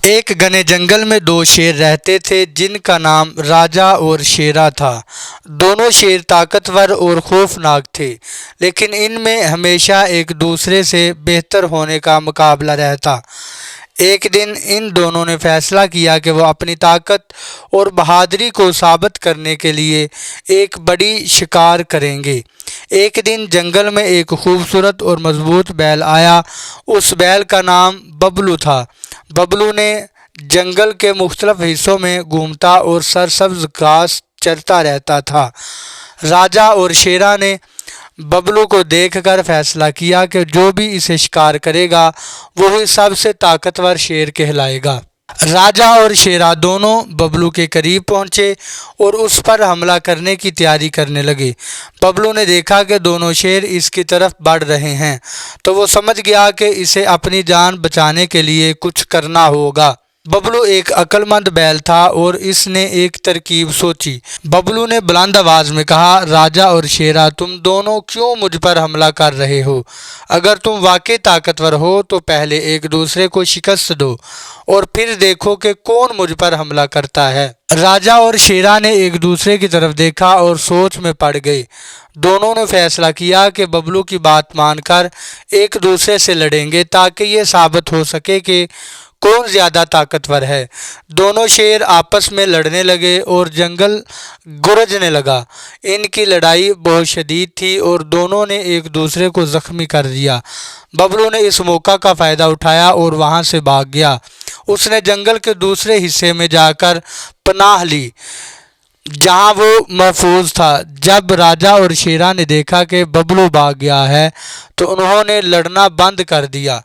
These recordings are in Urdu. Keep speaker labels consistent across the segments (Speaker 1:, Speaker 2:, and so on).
Speaker 1: ایک گھنے جنگل میں دو شیر رہتے تھے جن کا نام راجا اور شیرا تھا۔ دونوں شیر طاقتور اور خوفناک تھے، لیکن ان میں ہمیشہ ایک دوسرے سے بہتر ہونے کا مقابلہ رہتا۔ ایک دن ان دونوں نے فیصلہ کیا کہ وہ اپنی طاقت اور بہادری کو ثابت کرنے کے لیے ایک بڑی شکار کریں گے۔ ایک دن جنگل میں ایک خوبصورت اور مضبوط بیل آیا۔ اس بیل کا نام ببلو تھا۔ ببلو نے جنگل کے مختلف حصوں میں گھومتا اور سرسبز گھاس چرتا رہتا تھا۔ راجا اور شیرا نے ببلو کو دیکھ کر فیصلہ کیا کہ جو بھی اسے شکار کرے گا وہی سب سے طاقتور شیر کہلائے گا۔ راجا اور شیرا دونوں ببلو کے قریب پہنچے اور اس پر حملہ کرنے کی تیاری کرنے لگے۔ ببلو نے دیکھا کہ دونوں شیر اس کی طرف بڑھ رہے ہیں تو وہ سمجھ گیا کہ اسے اپنی جان بچانے کے لیے کچھ کرنا ہوگا۔ ببلو ایک عقل مند بیل تھا اور اس نے ایک ترکیب سوچی۔ ببلو نے بلند آواز میں کہا، راجا اور شیرا، تم دونوں کیوں مجھ پر حملہ کر رہے ہو؟ اگر تم واقعی طاقتور ہو تو پہلے ایک دوسرے کو شکست دو اور پھر دیکھو کہ کون مجھ پر حملہ کرتا ہے۔ راجا اور شیرا نے ایک دوسرے کی طرف دیکھا اور سوچ میں پڑ گئے۔ دونوں نے فیصلہ کیا کہ ببلو کی بات مان کر ایک دوسرے سے لڑیں گے تاکہ یہ ثابت ہو سکے کہ کون زیادہ طاقتور ہے۔ دونوں شیر آپس میں لڑنے لگے اور جنگل گرجنے لگا۔ ان کی لڑائی بہت شدید تھی اور دونوں نے ایک دوسرے کو زخمی کر دیا۔ ببلو نے اس موقع کا فائدہ اٹھایا اور وہاں سے بھاگ گیا۔ اس نے جنگل کے دوسرے حصے میں جا کر پناہ لی جہاں وہ محفوظ تھا۔ جب راجا اور شیرا نے دیکھا کہ ببلو بھاگ گیا ہے تو انہوں نے لڑنا بند کر دیا۔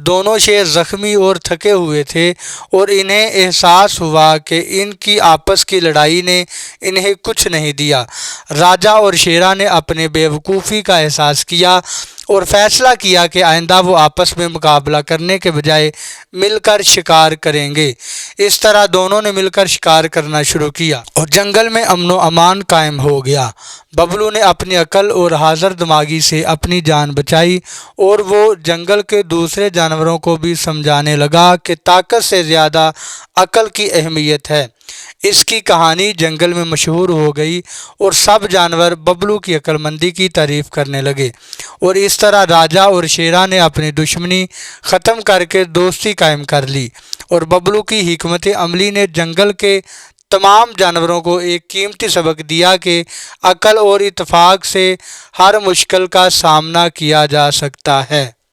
Speaker 1: دونوں شیر زخمی اور تھکے ہوئے تھے اور انہیں احساس ہوا کہ ان کی آپس کی لڑائی نے انہیں کچھ نہیں دیا۔ راجا اور شیرا نے اپنے بے وقوفی کا احساس کیا اور فیصلہ کیا کہ آئندہ وہ آپس میں مقابلہ کرنے کے بجائے مل کر شکار کریں گے۔ اس طرح دونوں نے مل کر شکار کرنا شروع کیا اور جنگل میں امن و امان قائم ہو گیا۔ ببلو نے اپنی عقل اور حاضر دماغی سے اپنی جان بچائی اور وہ جنگل کے دوسرے جانوروں کو بھی سمجھانے لگا کہ طاقت سے زیادہ عقل کی اہمیت ہے۔ اس کی کہانی جنگل میں مشہور ہو گئی اور سب جانور ببلو کی عقل مندی کی تعریف کرنے لگے، اور اس طرح راجا اور شیرا نے اپنی دشمنی ختم کر کے دوستی قائم کر لی، اور ببلو کی حکمت عملی نے جنگل کے تمام جانوروں کو ایک قیمتی سبق دیا کہ عقل اور اتفاق سے ہر مشکل کا سامنا کیا جا سکتا ہے۔